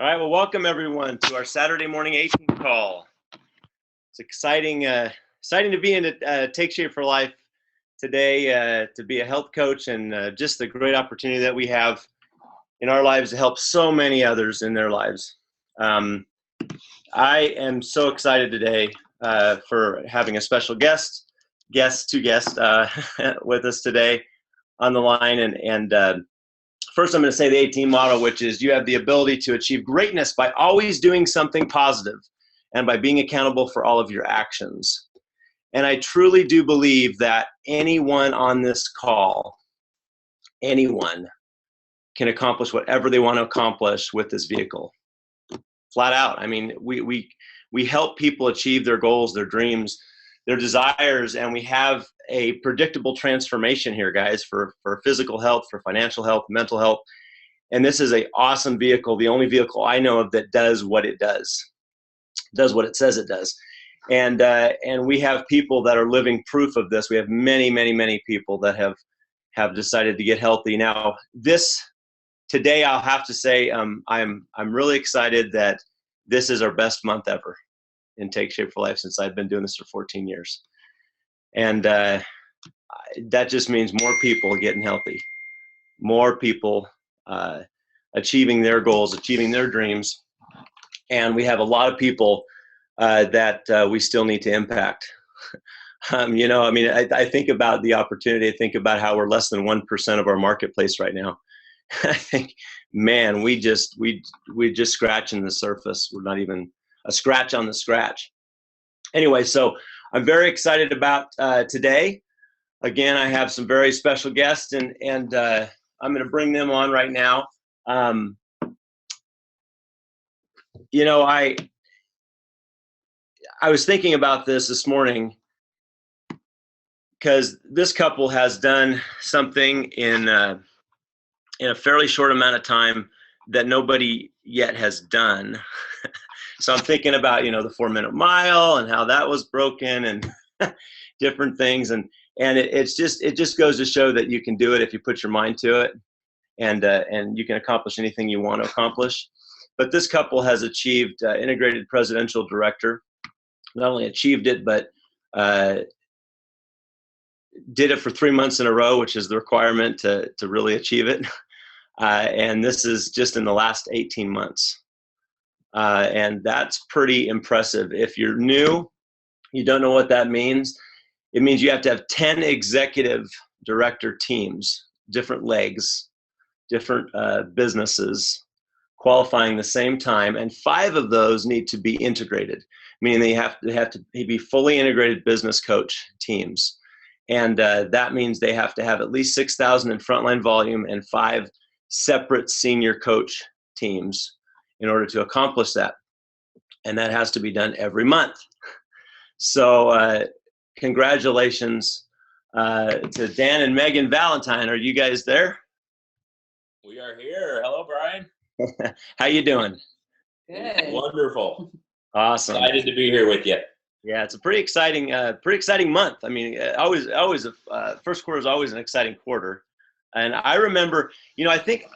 All right, well, welcome everyone to our Saturday morning 18 call. It's exciting to be in Take Shape for Life today, to be a health coach, and just the great opportunity that we have in our lives to help so many others in their lives. I am so excited today for having a special guest with us today on the line, and first, I'm going to say the 18 motto, which is you have the ability to achieve greatness by always doing something positive and by being accountable for all of your actions. And I truly do believe that anyone on this call, anyone can accomplish whatever they want to accomplish with this vehicle. Flat out. I mean, we help people achieve their goals, their dreams, their desires, and we have a predictable transformation here, guys, for physical health, for financial health, mental health. And this is an awesome vehicle, the only vehicle I know of that does what it does what it says it does. And we have people that are living proof of this. We have many people that have decided to get healthy. Now, today I'll have to say I'm really excited that this is our best month ever in Take Shape for Life since I've been doing this for 14 years. And that just means more people getting healthy, more people achieving their goals, achieving their dreams. And we have a lot of people that we still need to impact. I think about the opportunity. I think about how we're less than 1% of our marketplace right now. I think, man, we just scratching the surface. We're not even a scratch on the scratch. Anyway, so I'm very excited about today. Again, I have some very special guests, and I'm going to bring them on right now. I was thinking about this morning because this couple has done something in a fairly short amount of time that nobody yet has done. So I'm thinking about, the 4-minute mile and how that was broken and different things. And it just goes to show that you can do it if you put your mind to it, and you can accomplish anything you want to accomplish. But this couple has achieved integrated presidential director. Not only achieved it, but did it for 3 months in a row, which is the requirement to really achieve it. And this is just in the last 18 months. And that's pretty impressive. If you're new, you don't know what that means. It means you have to have 10 executive director teams, different legs, different businesses, qualifying the same time, and 5 of those need to be integrated, meaning they have to be fully integrated business coach teams. And that means they have to have at least 6,000 in frontline volume and 5 separate senior coach teams in order to accomplish that. And that has to be done every month. So congratulations to Dan and Megan Valentine. Are you guys there? We are here. Hello, Brian. How you doing? Good. Wonderful. Awesome. Excited to be here with you. Yeah, it's a pretty exciting month. I mean, first quarter is always an exciting quarter. And I remember, I think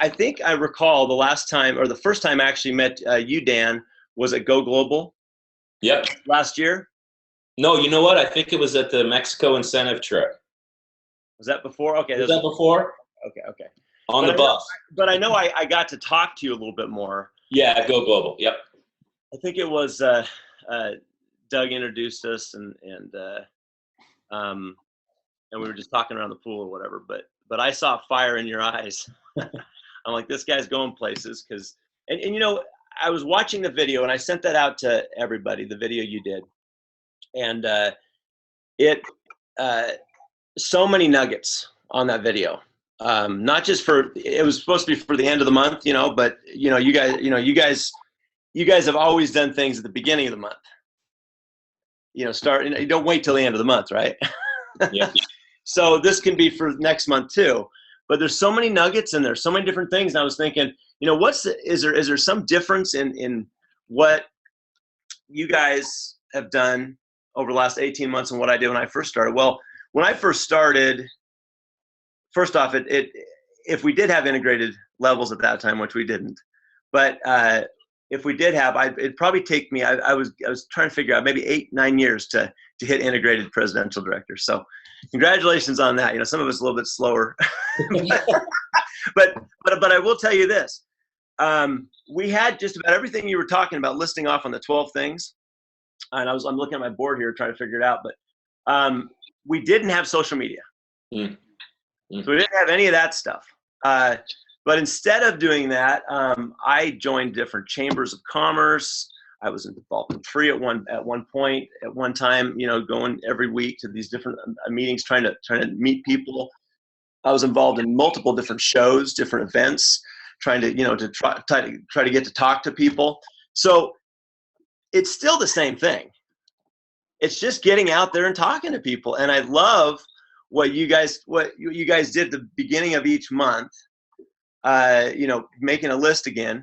I recall the last time, or the first time I actually met you, Dan, was at Go Global. Yep. Last year. No, you know what? I think it was at the Mexico incentive trip. Was that before? Okay. Was that before? Okay. On the bus. But I know I got to talk to you a little bit more. Yeah, Go Global. Yep. I think it was Doug introduced us, and we were just talking around the pool or whatever. But I saw fire in your eyes. I'm like, this guy's going places, because I was watching the video, and I sent that out to everybody, the video you did, and so many nuggets on that video. Not just it was supposed to be for the end of the month, but you guys have always done things at the beginning of the month. You don't wait till the end of the month, right? Yeah. So this can be for next month too. But there's so many nuggets in there, so many different things. And I was thinking, is there some difference in what you guys have done over the last 18 months and what I did when I first started? Well, when I first started, first off, if we did have integrated levels at that time, which we didn't, but if we did have, it'd probably take me. I was trying to figure out maybe 8-9 years to hit integrated presidential director. So, congratulations on that. You know, some of us a little bit slower, but I will tell you this: we had just about everything you were talking about, listing off on the 12 things, and I'm looking at my board here trying to figure it out, but we didn't have social media, so we didn't have any of that stuff. But instead of doing that, I joined different chambers of commerce. I was involved in 3 at one point, at one time, you know, going every week to these different meetings, trying to meet people. I was involved in multiple different shows, different events, trying to, you know, to try to get to talk to people. So it's still the same thing. It's just getting out there and talking to people. And I love what you guys did at the beginning of each month. You know, making a list again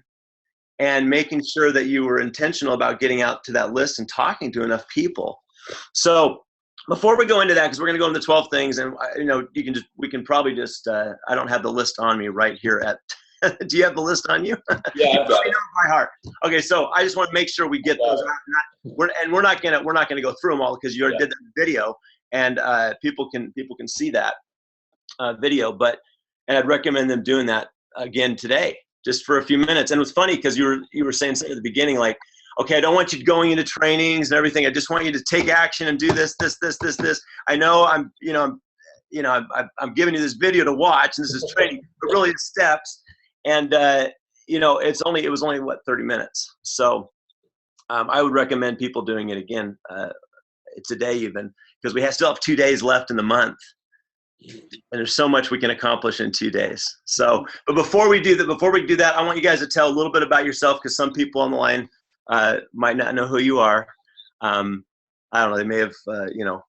and making sure that you were intentional about getting out to that list and talking to enough people. So before we go into that, because we're going to go into 12 things, and you know, we can probably just, I don't have the list on me right here do you have the list on you? Yeah, I've got it by heart. Okay, so I just want to make sure we get those out. We're not gonna go through them all because you already did that video, and people can see that video. And I'd recommend them doing that again today, just for a few minutes. And it was funny because you were saying something at the beginning, like, okay, I don't want you going into trainings and everything. I just want you to take action and do this. I know I'm giving you this video to watch, and this is training, but really it's steps. And you know, it was only what, 30 minutes. So I would recommend people doing it again today, even because we still have 2 days left in the month. And there's so much we can accomplish in 2 days. So, but before we do that, I want you guys to tell a little bit about yourself, because some people on the line might not know who you are. I don't know. They may have, you know,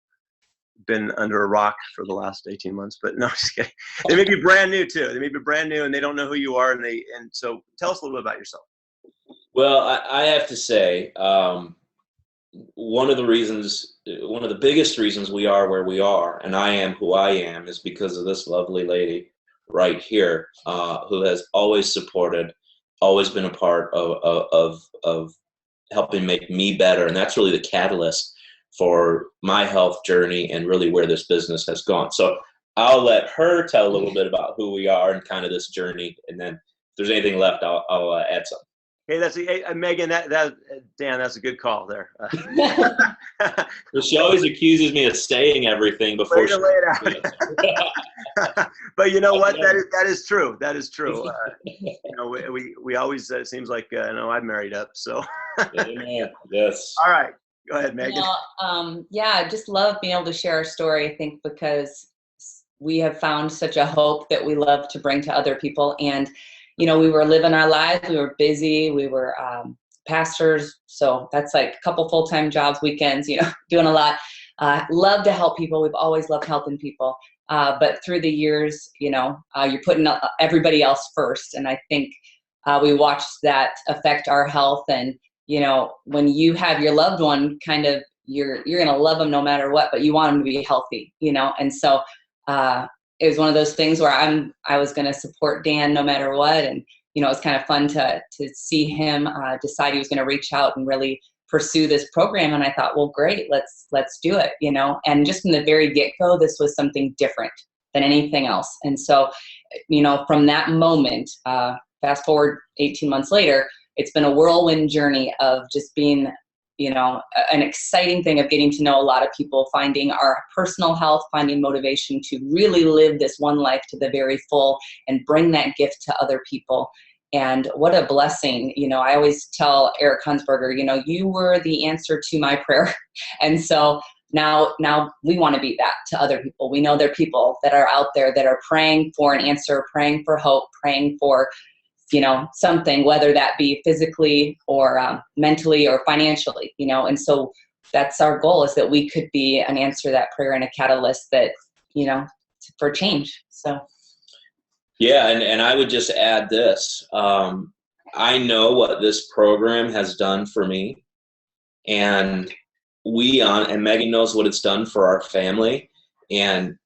been under a rock for the last 18 months, but no, just kidding. They may be brand new too. They may be brand new and they don't know who you are. And so tell us a little bit about yourself. Well, I have to say, one of the biggest reasons we are where we are, and I am who I am, is because of this lovely lady right here, who has always supported, always been a part of helping make me better. And that's really the catalyst for my health journey and really where this business has gone. So I'll let her tell a little bit about who we are and kind of this journey. And then if there's anything left, I'll add something. Hey, Megan, Dan, that's a good call there. She always accuses me of saying everything before she lay it out. But you know what? That is true. That is true. You know, we always, it seems like, no, I'm married up. So. Amen. Yes. All right. Go ahead, Megan. Yeah, I just love being able to share our story, I think, because we have found such a hope that we love to bring to other people. And you know, we were living our lives, we were busy, we were pastors, so that's like a couple full-time jobs, weekends, you know, doing a lot. Love to help people. We've always loved helping people. But through the years, you know, you're putting everybody else first. And I think we watched that affect our health. And, you know, when you have your loved one, kind of, you're going to love them no matter what, but you want them to be healthy, you know? And so, it was one of those things where I was going to support Dan no matter what. And, you know, it was kind of fun to see him decide he was going to reach out and really pursue this program. And I thought, well, great, let's do it, you know? And just from the very get-go, this was something different than anything else. And so, you know, from that moment, fast forward 18 months later, it's been a whirlwind journey of just being, you know, an exciting thing of getting to know a lot of people, finding our personal health, finding motivation to really live this one life to the very full and bring that gift to other people. And what a blessing. You know, I always tell Eric Hunsberger, you know, you were the answer to my prayer. And so now we want to be that to other people. We know there are people that are out there that are praying for an answer, praying for hope, praying for, you know, something, whether that be physically or mentally or financially, you know. And so that's our goal, is that we could be an answer to that prayer and a catalyst that, you know, for change. So. Yeah. And I would just add this. I know what this program has done for me, and and Megan knows what it's done for our family. And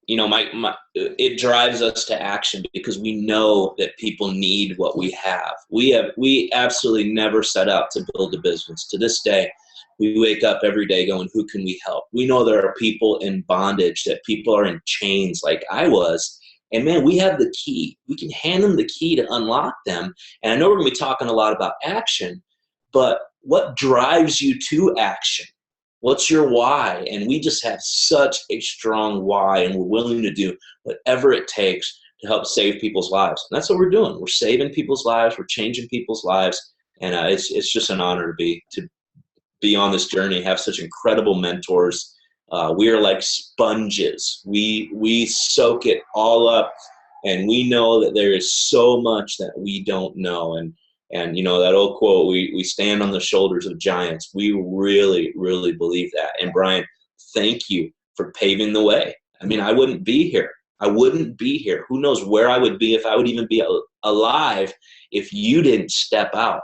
it drives us to action because we know that people need what we have. We absolutely never set out to build a business. To this day, we wake up every day going, who can we help? We know there are people in bondage, that people are in chains like I was. And man, we have the key. We can hand them the key to unlock them. And I know we're going to be talking a lot about action, but what drives you to action? What's your why? And we just have such a strong why, and we're willing to do whatever it takes to help save people's lives. And that's what we're doing. We're saving people's lives. We're changing people's lives. And it's just an honor to be on this journey, have such incredible mentors. We are like sponges. We soak it all up, and we know that there is so much that we don't know. And that old quote, we stand on the shoulders of giants. We really, really believe that. And Brian, thank you for paving the way. I mean, I wouldn't be here. Who knows where I would be, if I would even be alive, if you didn't step out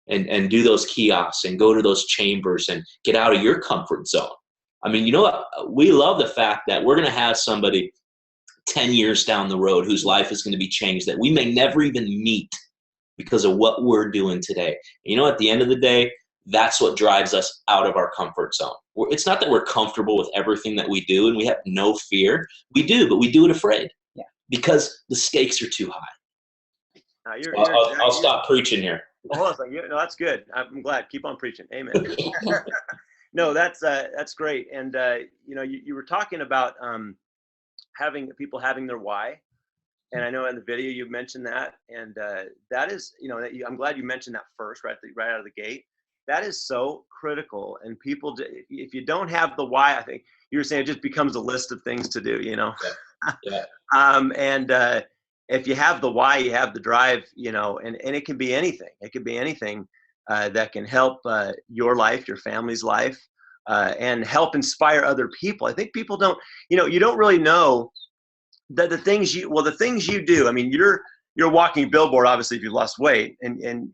and do those kiosks and go to those chambers and get out of your comfort zone. I mean, we love the fact that we're going to have somebody 10 years down the road whose life is going to be changed that we may never even meet because of what we're doing today. At the end of the day, that's what drives us out of our comfort zone. It's not that we're comfortable with everything that we do and we have no fear. We do, but we do it afraid. Yeah. Because the stakes are too high. I'll stop preaching here. Hold on a second. No, that's good. I'm glad. Keep on preaching. Amen. No, that's great. And you were talking about having people having their why, and I know in the video you mentioned that, and that is, I'm glad you mentioned that first, right out of the gate. That is so critical. And people, if you don't have the why, I think you were saying it just becomes a list of things to do. Yeah. And if you have the why, you have the drive. And it can be anything. It could be anything. That can help your life, your family's life, and help inspire other people. I think people don't, you don't really know that the things you do. I mean, you're a walking billboard, obviously, if you've lost weight, and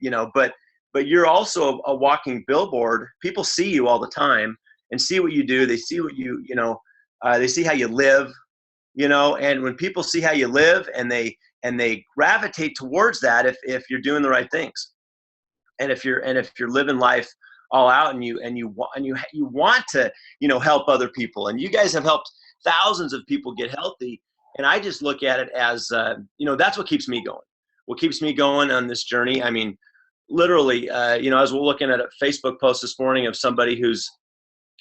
but you're also a walking billboard. People see you all the time and see what you do. They see what they see how you live, and when people see how you live and they gravitate towards that if you're doing the right things. And if you're living life all out and you want to help other people, and you guys have helped thousands of people get healthy, and I just look at it as that's what keeps me going. What keeps me going on this journey? I mean, literally, I was looking at a Facebook post this morning of somebody whose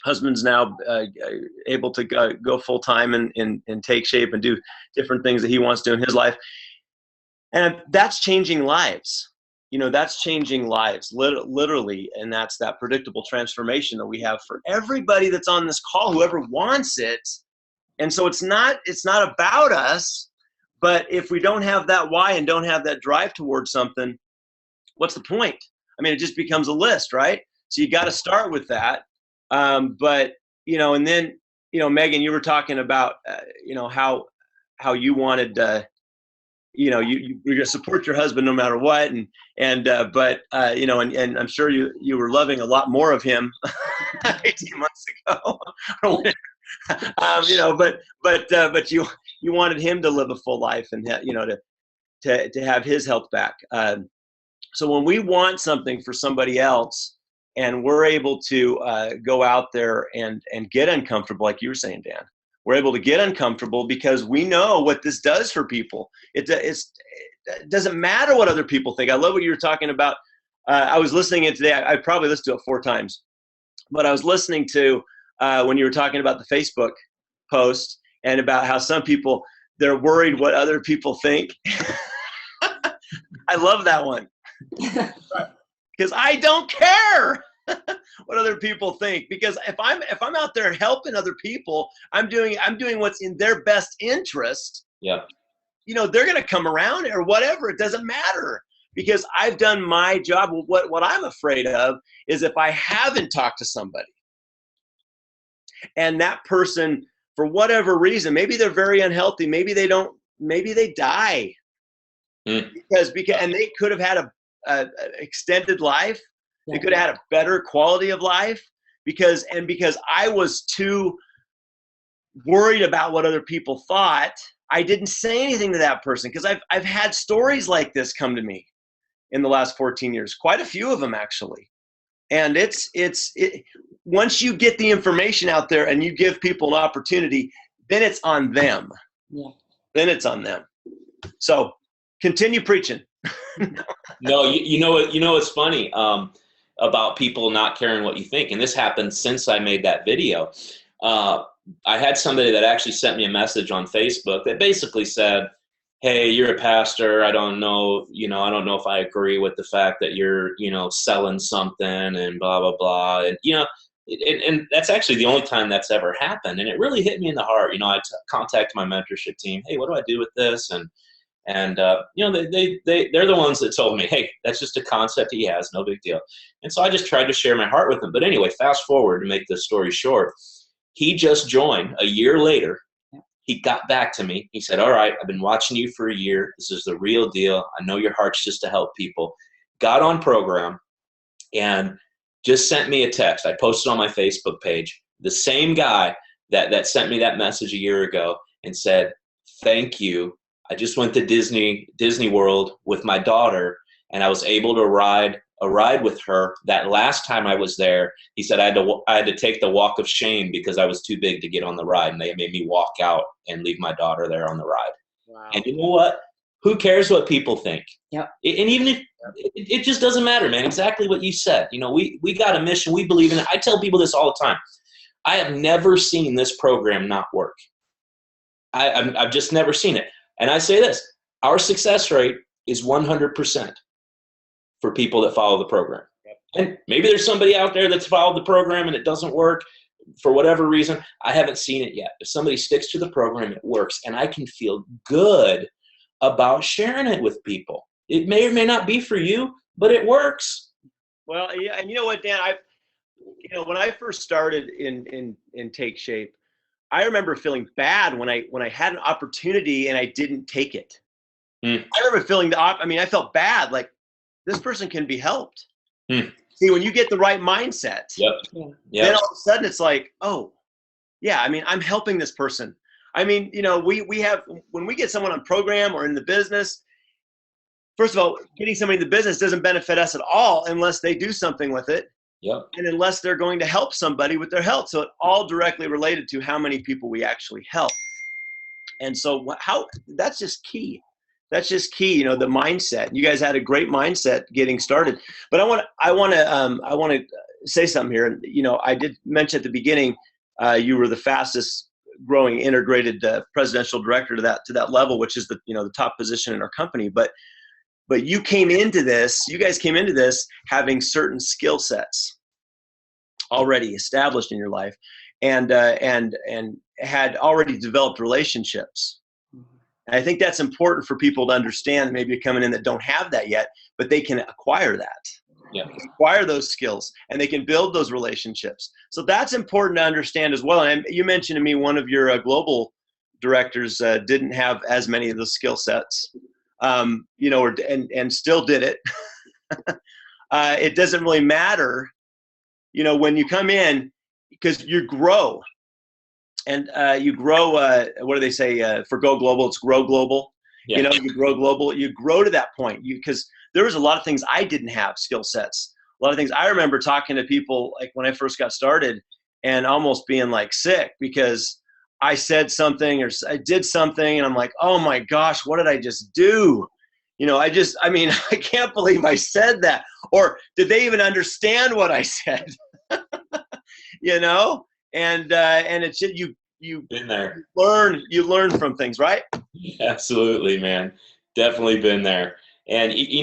husband's now able to go full time and take shape and do different things that he wants to do in his life, and that's changing lives. That's changing lives, literally, and that's that predictable transformation that we have for everybody that's on this call, whoever wants it. And so it's not about us, but if we don't have that why and don't have that drive towards something, what's the point? I mean, it just becomes a list, right? So you got to start with that. But and then Megan, you were talking about how you wanted you're going to support your husband no matter what. And I'm sure you were loving a lot more of him 18 months ago. But you wanted him to live a full life and, to have his health back. So when we want something for somebody else and we're able to go out there and get uncomfortable, like you were saying, Dan, we're able to get uncomfortable because we know what this does for people. It doesn't matter what other people think. I love what you were talking about. I was listening in today. I probably listened to it 4 times, but I was listening to when you were talking about the Facebook post and about how some people, they're worried what other people think. I love that one because I don't care what other people think, because if I'm out there helping other people, I'm doing what's in their best interest. Yeah. They're going to come around or whatever. It doesn't matter because I've done my job. What I'm afraid of is if I haven't talked to somebody and that person, for whatever reason, maybe they're very unhealthy. Maybe they die because and they could have had a extended life. They could have had a better quality of life because I was too worried about what other people thought, I didn't say anything to that person, because I've had stories like this come to me in the last 14 years, quite a few of them actually. And once you get the information out there and you give people an opportunity, then it's on them. Yeah. Then it's on them. So continue preaching. No, you know what's funny about people not caring what you think, and this happened since I made that video. I had somebody that actually sent me a message on Facebook that basically said, "Hey, you're a pastor. I don't know if I agree with the fact that you're, selling something and blah, blah, blah." And, and that's actually the only time that's ever happened. And it really hit me in the heart. I contacted my mentorship team. Hey, what do I do with this? And they're the ones that told me, hey, that's just a concept he has, no big deal. And so I just tried to share my heart with him. But anyway, fast forward to make this story short. He just joined a year later. He got back to me. He said, all right, I've been watching you for a year. This is the real deal. I know your heart's just to help people. Got on program and just sent me a text. I posted on my Facebook page, the same guy that sent me that message a year ago, and said, thank you. I just went to Disney World with my daughter, and I was able to ride with her. That last time I was there, he said I had to take the walk of shame because I was too big to get on the ride, and they made me walk out and leave my daughter there on the ride. Wow. And you know what? Who cares what people think? Yep. And even if it just doesn't matter, man. Exactly what you said. We got a mission. We believe in it. I tell people this all the time. I have never seen this program not work. I've just never seen it. And I say this, our success rate is 100% for people that follow the program. Yep. And maybe there's somebody out there that's followed the program and it doesn't work for whatever reason. I haven't seen it yet. If somebody sticks to the program, it works. And I can feel good about sharing it with people. It may or may not be for you, but it works. Well, yeah, and you know what, Dan? When I first started in Take Shape, I remember feeling bad when I had an opportunity and I didn't take it. I remember feeling I felt bad, like this person can be helped. See, when you get the right mindset, Yep. then all of a sudden it's like, oh, yeah, I'm helping this person. We have, when we get someone on program or in the business, first of all, getting somebody in the business doesn't benefit us at all unless they do something with it. Yep. And unless they're going to help somebody with their health. So it all directly related to how many people we actually help. And so that's just key. That's just key, the mindset. You guys had a great mindset getting started. But I want to say something here. I did mention at the beginning, you were the fastest growing integrated presidential director to that level, which is the top position in our company. But you guys came into this having certain skill sets already established in your life, and had already developed relationships. And I think that's important for people to understand, maybe coming in that don't have that yet, but they can acquire that. Yeah. Acquire those skills, and they can build those relationships. So that's important to understand as well. And you mentioned to me one of your global directors didn't have as many of those skill sets. And still did it. It doesn't really matter, when you come in, because you grow, and you grow. What do they say for Go Global? It's grow global. Yeah. You grow global. You grow to that point. Because there was a lot of things I didn't have skill sets. A lot of things I remember talking to people like when I first got started, and almost being like sick because I said something or I did something and I'm like, oh my gosh, what did I just do? I can't believe I said that. Or did they even understand what I said? And it's you been there. You learn from things, right? Absolutely, man. Definitely been there. And we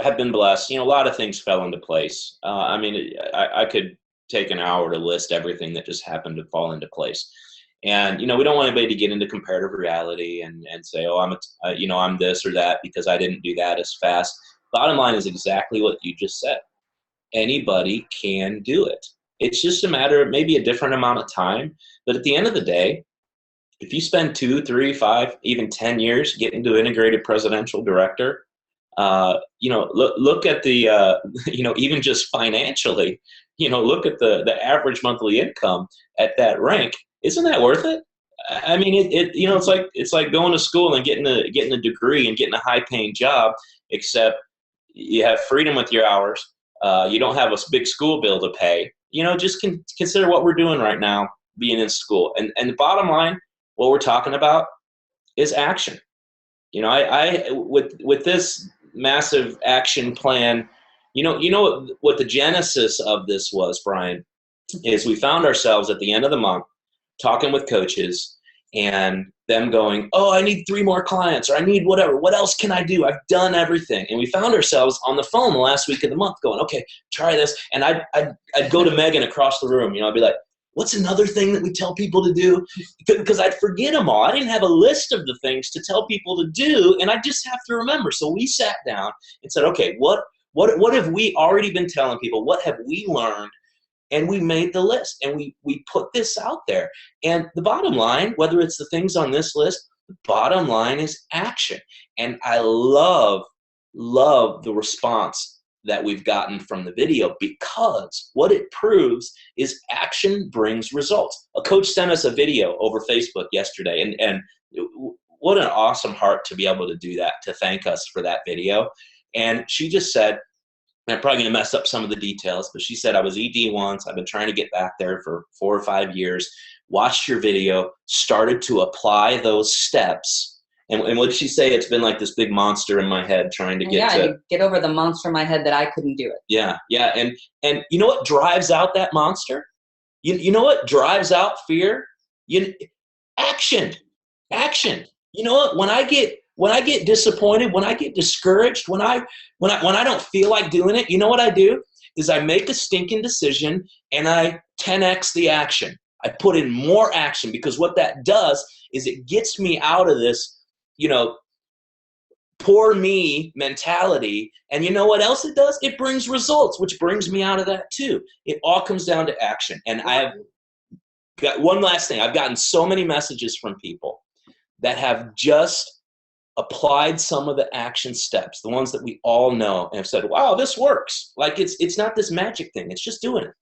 have been blessed. A lot of things fell into place. I could take an hour to list everything that just happened to fall into place. And we don't want anybody to get into comparative reality and say, oh, I'm this or that because I didn't do that as fast. Bottom line is exactly what you just said. Anybody can do it. It's just a matter of maybe a different amount of time. But at the end of the day, if you spend 2, 3, 5, even 10 years getting to integrated presidential director, Look at the, even just financially, look at the average monthly income at that rank. Isn't that worth it? I mean, it's like going to school and getting a degree and getting a high paying job, except you have freedom with your hours. You don't have a big school bill to pay. Just consider what we're doing right now, being in school. And the bottom line, what we're talking about is action. I with this massive action plan, what the genesis of this was, Brian, is we found ourselves at the end of the month talking with coaches and them going, oh, I need 3 more clients, or I need whatever. What else can I do? I've done everything. And we found ourselves on the phone the last week of the month going, okay, try this. And I'd go to Megan across the room. I'd be like, what's another thing that we tell people to do? Because I'd forget them all. I didn't have a list of the things to tell people to do, and I just have to remember. So we sat down and said, okay, what have we already been telling people? What have we learned? And we made the list, and we put this out there. And the bottom line, whether it's the things on this list, the bottom line is action. And I love the response that we've gotten from the video, because what it proves is action brings results. A coach sent us a video over Facebook yesterday, and what an awesome heart to be able to do that, to thank us for that video. And she just said, I'm probably going to mess up some of the details, but she said, I was ED once. I've been trying to get back there for 4 or 5 years. Watched your video, started to apply those steps. And what did she say? It's been like this big monster in my head trying to get over the monster in my head that I couldn't do it. Yeah. And you know what drives out that monster? You know what drives out fear? Action. You know what? When I get disappointed, when I get discouraged, when I don't feel like doing it, you know what I do? Is I make a stinking decision and I 10x the action. I put in more action, because what that does is it gets me out of this, poor me mentality. And you know what else it does? It brings results, which brings me out of that too. It all comes down to action. And I've got one last thing. I've gotten so many messages from people that have just applied some of the action steps, the ones that we all know, and have said, wow, this works. Like it's not this magic thing. It's just doing it.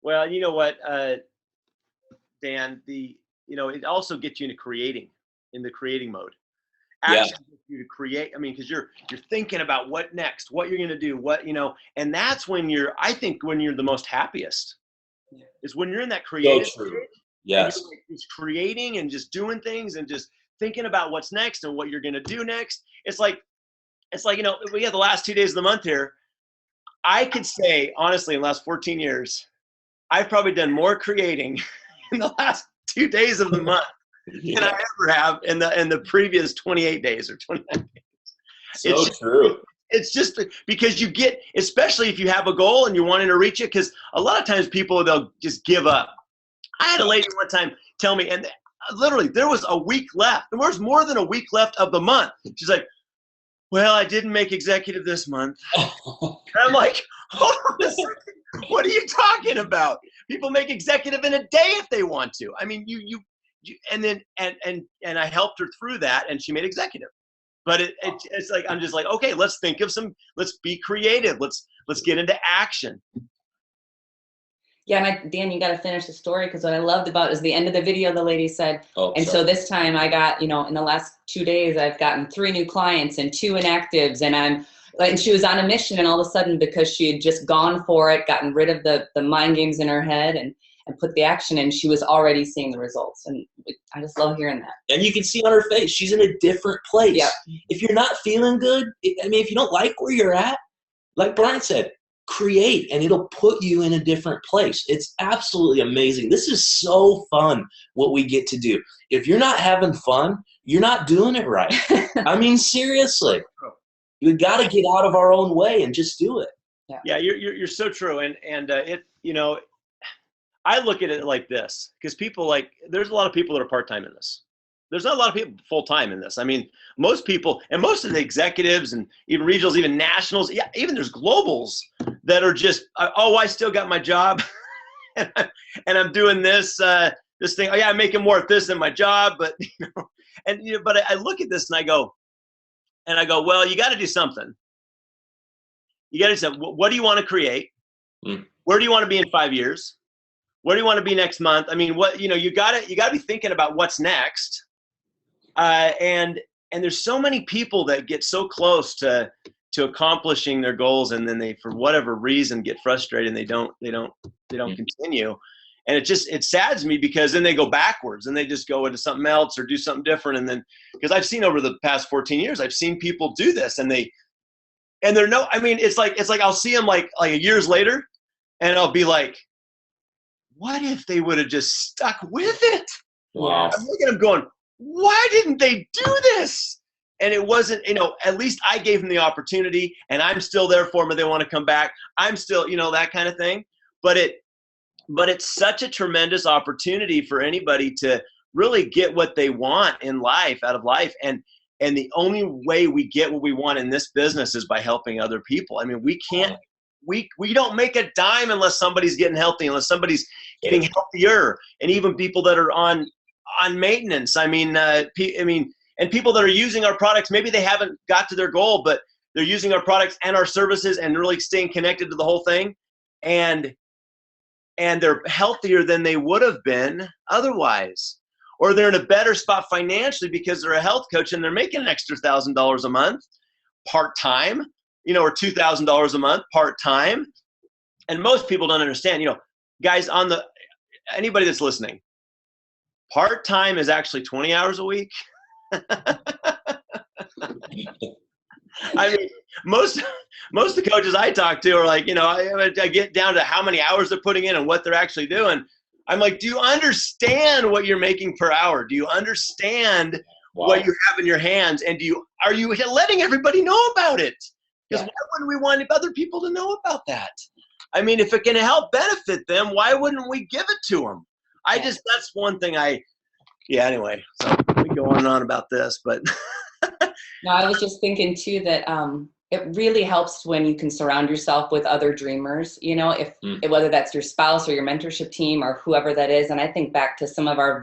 Well, you know what, Dan, it also gets you into in the creating mode. Action gets you to create. I mean, because you're thinking about what next, what you're going to do, and that's when I think when you're the most happiest is when you're in that creative stage. Yes. Just creating and just doing things and just thinking about what's next and what you're going to do next. It's like, we have the last 2 days of the month here. I could say, honestly, in the last 14 years, I've probably done more creating in the last 2 days of the month than I ever have in the previous 28 days or 29 days. True. It's just because you get, especially if you have a goal and you're wanting to reach it, because a lot of times they'll just give up. I had a lady one time tell me, and literally there was a week left. There was more than a week left of the month. She's like, well, I didn't make executive this month. And I'm like, hold on a second. What are you talking about? People make executive in a day if they want to. I mean, you and then I helped her through that, and she made executive. But it's like, I'm just like, okay, let's think of let's be creative. Let's get into action. Yeah, and Dan, you got to finish the story, because what I loved about is the end of the video, the lady said, so this time I got, in the last 2 days, I've gotten 3 new clients and 2 inactives, and she was on a mission, and all of a sudden, because she had just gone for it, gotten rid of the mind games in her head and put the action in, she was already seeing the results. And I just love hearing that. And you can see on her face, she's in a different place. Yep. If you're not feeling good, if you don't like where you're at, like Brian said, create, and it'll put you in a different place. It's absolutely amazing. This is so fun, what we get to do. If you're not having fun, you're not doing it right. I mean, seriously, we got to get out of our own way and just do it. Yeah, you're so true. And I look at it like this, because there's a lot of people that are part-time in this. There's not a lot of people full-time in this. I mean, most people, and most of the executives and even regionals, even nationals, even there's globals that are just, I still got my job and I'm doing this thing. Oh yeah, I'm making more at this than my job, but but I look at this and I go, And I go, well, you got to do something. You got to do something. What do you want to create? Where do you want to be in 5 years? Where do you want to be next month? I mean, what, you got to be thinking about what's next. And there's so many people that get so close to accomplishing their goals, and then they, for whatever reason, get frustrated and they don't continue. And it saddens me, because then they go backwards and they just go into something else or do something different. And then, because I've seen over the past 14 years, I've seen people do this, and they're no, I mean, it's like I'll see them like years later, and I'll be like, what if they would have just stuck with it? Wow. I'm looking at them going, why didn't they do this? And it wasn't, at least I gave them the opportunity, and I'm still there for them if they want to come back. I'm still, that kind of thing. But it's such a tremendous opportunity for anybody to really get what they want in life, out of life. And the only way we get what we want in this business is by helping other people. I mean, we can't, we don't make a dime unless somebody's getting healthy, unless somebody's getting healthier. And even people that are on maintenance. I mean, and people that are using our products, maybe they haven't got to their goal, but they're using our products and our services and really staying connected to the whole thing. And they're healthier than they would have been otherwise. Or they're in a better spot financially because they're a health coach and they're making an extra $1,000 a month part-time, or $2,000 a month part-time. And most people don't understand, guys, anybody that's listening, part-time is actually 20 hours a week. I mean, most of the coaches I talk to are like, I get down to how many hours they're putting in and what they're actually doing. I'm like, do you understand what you're making per hour? Do you understand what you have in your hands? And are you letting everybody know about it? Because why wouldn't we want other people to know about that? I mean, if it can help benefit them, why wouldn't we give it to them? That's one thing anyway, so we go on and on about this, but. No, I was just thinking too that it really helps when you can surround yourself with other dreamers, if whether that's your spouse or your mentorship team or whoever that is. And I think back to some of our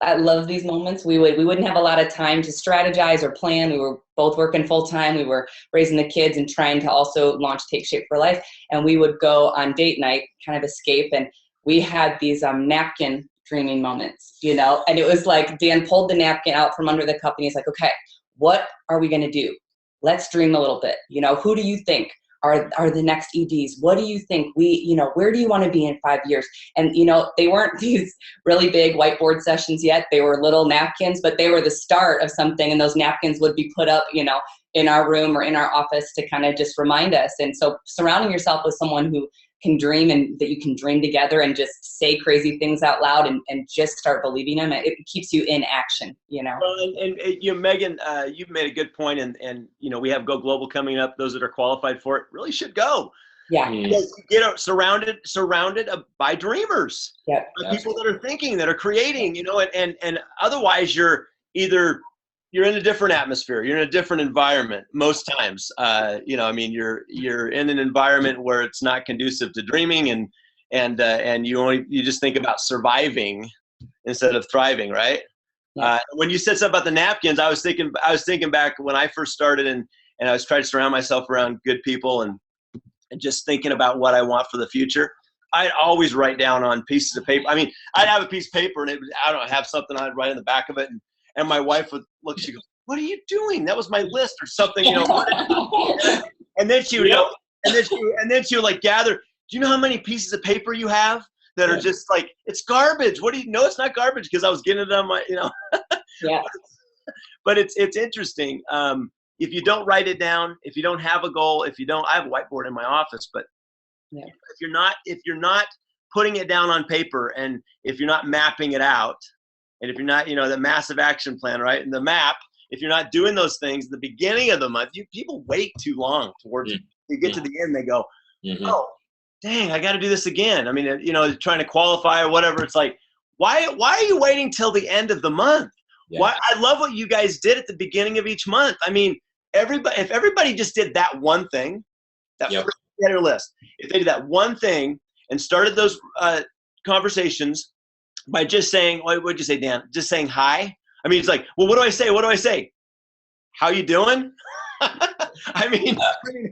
I love these moments. We wouldn't have a lot of time to strategize or plan. We were both working full time. We were raising the kids and trying to also launch Take Shape for Life. And we would go on date night, kind of escape. And we had these napkin dreaming moments, and it was like Dan pulled the napkin out from under the cup and he's like, okay, what are we going to do? Let's dream a little bit. Who do you think are the next EDs? What do you think where do you want to be in 5 years? And, they weren't these really big whiteboard sessions yet. They were little napkins, but they were the start of something. And those napkins would be put up, in our room or in our office to kind of just remind us. And so surrounding yourself with someone who can dream and that you can dream together and just say crazy things out loud and just start believing them, it keeps you in action, Well, and Megan, you've made a good point, and we have Go Global coming up. Those that are qualified for it really should go. Yeah. Because you get surrounded by dreamers. Yeah. By people that are thinking, that are creating, and otherwise you're in a different atmosphere. You're in a different environment most times. You're in an environment where it's not conducive to dreaming, and you just think about surviving instead of thriving, right? Yeah. When you said something about the napkins, I was thinking back when I first started, and I was trying to surround myself around good people and just thinking about what I want for the future. I'd always write down on pieces of paper. I mean, I'd have a piece of paper and have something I'd write in the back of it, and my wife would look, she goes, what are you doing? That was my list or something, and then she would go, and then she would like gather, do you know how many pieces of paper you have that are just like, it's garbage. What do you know? It's not garbage, because I was getting it on my, Yeah. But it's interesting. If you don't write it down, if you don't have a goal, I have a whiteboard in my office, but if you're not putting it down on paper, and if you're not mapping it out, and if you're not, the massive action plan, right? And the map, if you're not doing those things at the beginning of the month, people wait too long towards you get to the end, they go, oh, dang, I got to do this again. I mean, trying to qualify or whatever. It's like, why are you waiting till the end of the month? Yeah. Why? I love what you guys did at the beginning of each month. I mean, if everybody just did that one thing, that first on your list, if they did that one thing and started those conversations by just saying, what would you say, Dan? Just saying hi. I mean, it's like, well, what do I say? What do I say? how you doing? I mean,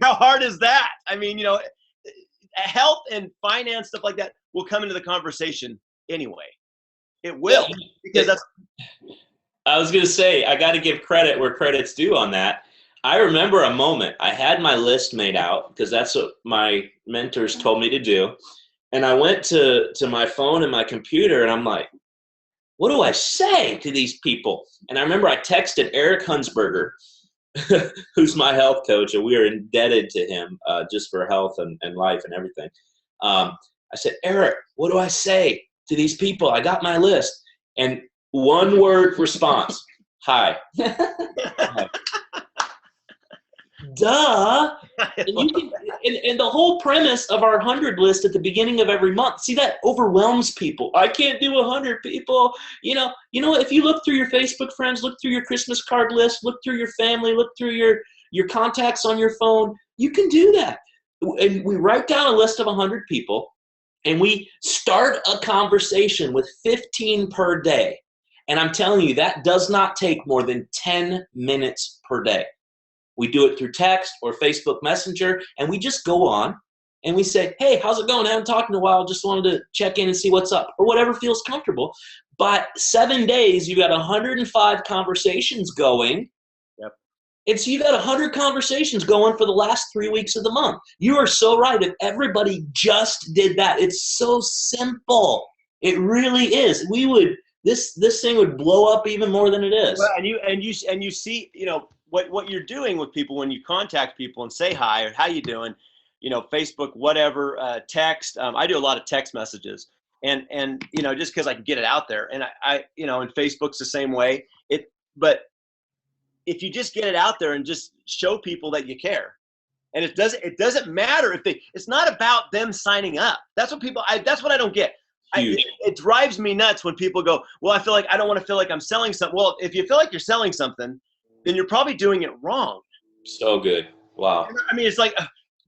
how hard is that? I mean, health and finance, stuff like that will come into the conversation anyway. It will, because that's. I was going to say, I got to give credit where credit's due on that. I remember a moment. I had my list made out because that's what my mentors told me to do. And I went to my phone and my computer, and I'm like, what do I say to these people? And I remember I texted Eric Hunsberger, who's my health coach, and we are indebted to him just for health and life and everything. I said, Eric, what do I say to these people? I got my list. And one word response, hi. Duh. And the whole premise of our 100 list at the beginning of every month, see, that overwhelms people. I can't do 100 people. You know, if you look through your Facebook friends, look through your Christmas card list, look through your family, look through your contacts on your phone, you can do that. And we write down a list of 100 people, and we start a conversation with 15 per day. And I'm telling you, that does not take more than 10 minutes per day. We do it through text or Facebook Messenger, and we just go on and we say, hey, how's it going? I haven't talked in a while. Just wanted to check in and see what's up, or whatever feels comfortable. But 7 days, you've got 105 conversations going. Yep. And so you got 100 conversations going for the last 3 weeks of the month. You are so right. If everybody just did that, it's so simple. It really is. This thing would blow up even more than it is. Well, and you see, what you're doing with people when you contact people and say hi or how you doing, Facebook, whatever, text. I do a lot of text messages, and just because I can get it out there, and and Facebook's the same way. But if you just get it out there and just show people that you care, and it doesn't matter if it's not about them signing up. That's what that's what I don't get. It drives me nuts when people go, well, I don't want to feel like I'm selling something. Well, if you feel like you're selling something, then you're probably doing it wrong. So good. Wow. I mean, it's like,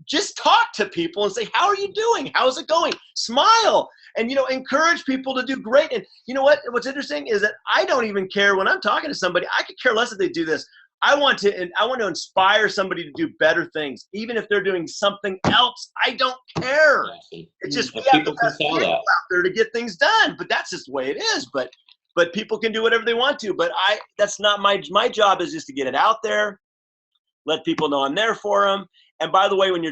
just talk to people and say, how are you doing? How's it going? Smile and, encourage people to do great. And you know what? What's interesting is that I don't even care when I'm talking to somebody. I could care less if they do this. I want to inspire somebody to do better things, even if they're doing something else. I don't care. It's just we have the best people out there to get things done. But that's just the way it is. But people can do whatever they want to. But that's not my job. Is just to get it out there, let people know I'm there for them. And by the way, when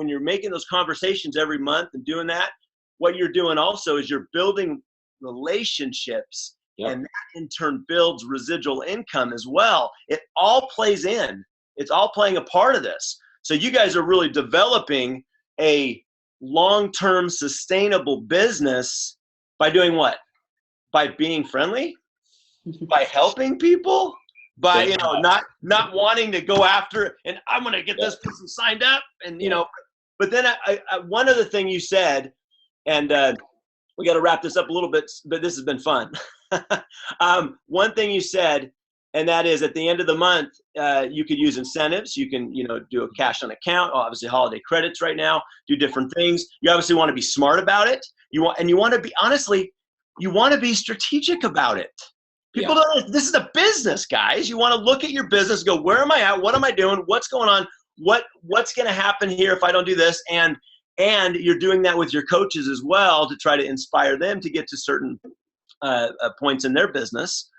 you're making those conversations every month and doing that, what you're doing also is you're building relationships. Yep. And that in turn builds residual income as well. It all plays in. It's all playing a part of this. So you guys are really developing a long-term sustainable business by doing what? By being friendly, by helping people, by not wanting to go after and I'm going to get this person signed up and But then one other thing you said, and we got to wrap this up a little bit, but this has been fun. One thing you said, and that is at the end of the month, you could use incentives. You can, do a cash on account, obviously holiday credits right now, do different things. You obviously want to be smart about it. You want to be, honestly, you want to be strategic about it. People don't, this is a business, guys. You want to look at your business, go, where am I at? What am I doing? What's going on? What's going to happen here if I don't do this? And you're doing that with your coaches as well to try to inspire them to get to certain points in their business.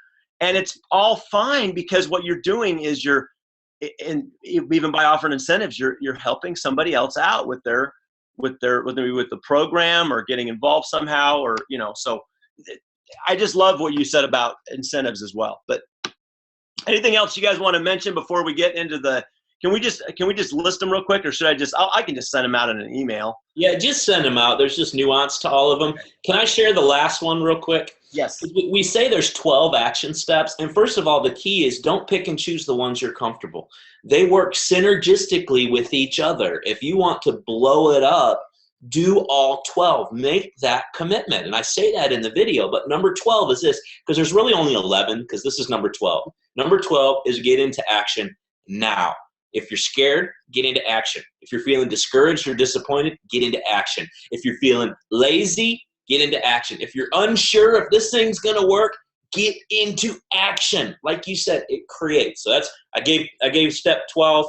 And it's all fine because what you're doing is even by offering incentives, you're helping somebody else out with the program or getting involved somehow, or, so I just love what you said about incentives as well. But anything else you guys want to mention before we get into can we just list them real quick, or should I can just send them out in an email? Yeah, just send them out. There's just nuance to all of them. Can I share the last one real quick? Yes. We say there's 12 action steps. And first of all, the key is don't pick and choose the ones you're comfortable. They work synergistically with each other. If you want to blow it up, do all 12. Make that commitment. And I say that in the video, but number 12 is this, because there's really only 11, because this is number 12. Number 12 is get into action now. If you're scared, get into action. If you're feeling discouraged or disappointed, get into action. If you're feeling lazy, get into action. If you're unsure if this thing's going to work, get into action. Like you said, it creates. So I gave step 12.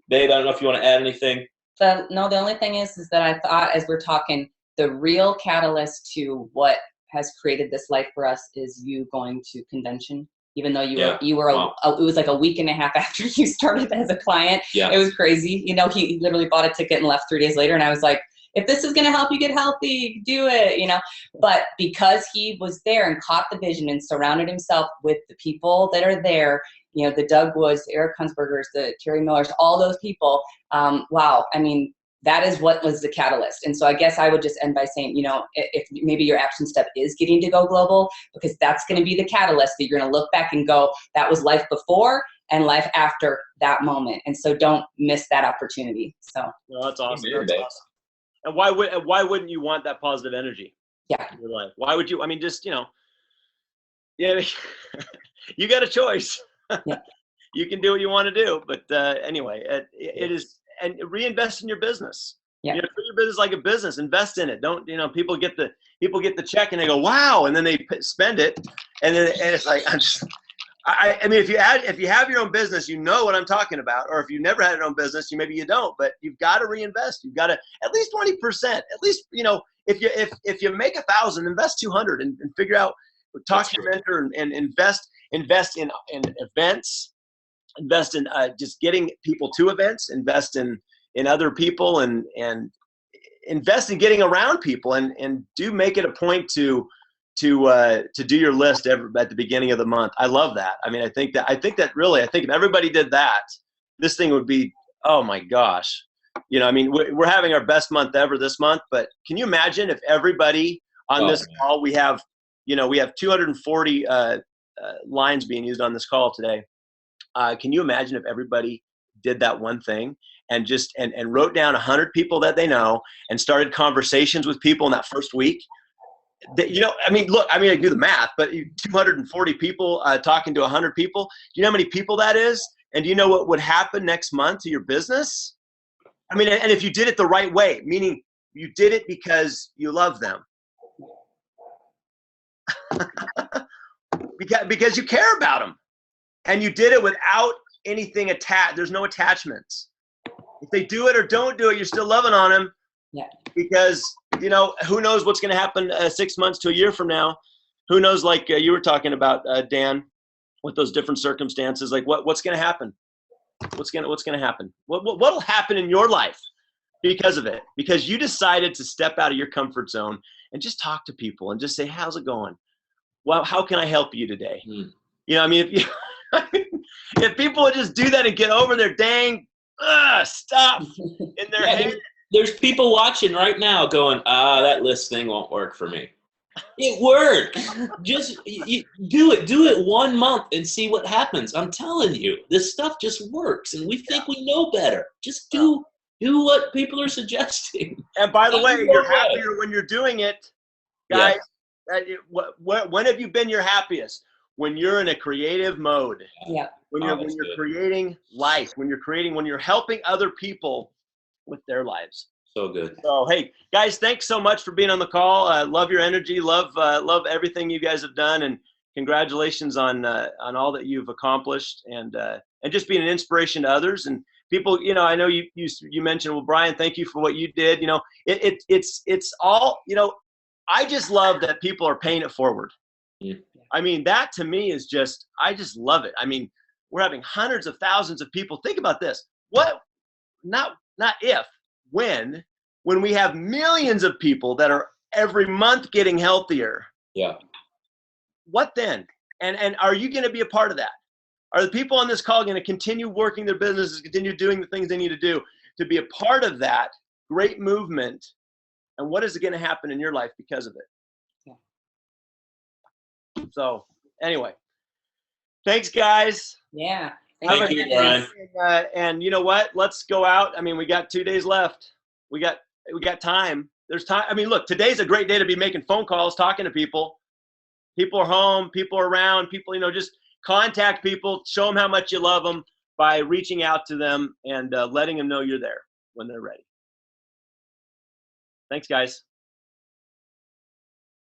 Babe, I don't know if you want to add anything. So no, the only thing is that I thought as we're talking, the real catalyst to what has created this life for us is you going to convention. Even though you were wow. it was like a week and a half after you started as a client. Yeah. It was crazy. You know, he literally bought a ticket and left 3 days later. And I was like, if this is going to help you get healthy, do it, you know. But because he was there and caught the vision and surrounded himself with the people that are there, you know, the Doug Woods, the Eric Hunsbergers, the Terry Millers, all those people, wow. I mean, that is what was the catalyst. And so I guess I would just end by saying, you know, if maybe your action step is getting to go global, because that's going to be the catalyst that you're going to look back and go, that was life before and life after that moment. And so don't miss that opportunity. So no, that's awesome. Amen, that's awesome. And why wouldn't you want that positive energy yeah, in your life? Why would you? I mean, just, you know, yeah, you got a choice. Yeah. You can do what you want to do. But anyway, it is. And reinvest in your business. Yeah. You know, treat your business like a business. Invest in it. Don't, you know, people get the check and they go, wow, and then they spend it, and it's like, I mean, if you have your own business, you know what I'm talking about. Or if you never had your own business, maybe you don't. But you've got to reinvest. You've got to at least 20%. At least, you know, if you make 1,000, invest 200 and figure out. Talk to your mentor and invest in events. Invest in just getting people to events, invest in other people, and invest in getting around people, and do make it a point to do your list at the beginning of the month. I love that. I mean, I think if everybody did that, this thing would be, oh my gosh. You know, I mean, we're having our best month ever this month, but can you imagine if everybody on this call, we have 240 lines being used on this call today. Can you imagine if everybody did that one thing and just and wrote down 100 people that they know and started conversations with people in that first week? You know, I mean, look, I mean, I do the math, but 240 people talking to 100 people. Do you know how many people that is? And do you know what would happen next month to your business? I mean, and if you did it the right way, meaning you did it because you love them. because you care about them. And you did it without anything attached. There's no attachments. If they do it or don't do it, you're still loving on them. Yeah. Because, you know, who knows what's going to happen 6 months to a year from now? Who knows, like you were talking about, Dan, with those different circumstances, like what's going to happen? What's going to happen? What'll happen in your life because of it? Because you decided to step out of your comfort zone and just talk to people and just say, how's it going? Well, how can I help you today? You know, I mean, if people would just do that and get over their dang stuff in their head. There's people watching right now going, that list thing won't work for me. It works. Just do it 1 month and see what happens. I'm telling you, this stuff just works, and we think we know better. Just do what people are suggesting. And by the way, you're happier when you're doing it, guys. Yeah. When have you been your happiest? When you're in a creative mode. Yeah. When you're creating life, when you're helping other people with their lives. So good. So, hey, guys, thanks so much for being on the call. Love your energy. Love everything you guys have done, and congratulations on all that you've accomplished, and just being an inspiration to others and people. You know, I know you mentioned, well, Brian, thank you for what you did. You know, it's all, you know, I just love that people are paying it forward. Yeah. I mean, that to me is just, I just love it. I mean, we're having hundreds of thousands of people. Think about this. When we have millions of people that are every month getting healthier. Yeah. What then? And are you going to be a part of that? Are the people on this call going to continue working their businesses, continue doing the things they need to do to be a part of that great movement? And what is going to happen in your life because of it? So anyway, thanks, guys. Yeah. Thank you, Brian. And you know what? Let's go out. I mean, we got 2 days left. We got time. There's time. I mean, look, today's a great day to be making phone calls, talking to people. People are home. People are around. People, you know, just contact people. Show them how much you love them by reaching out to them and letting them know you're there when they're ready. Thanks, guys.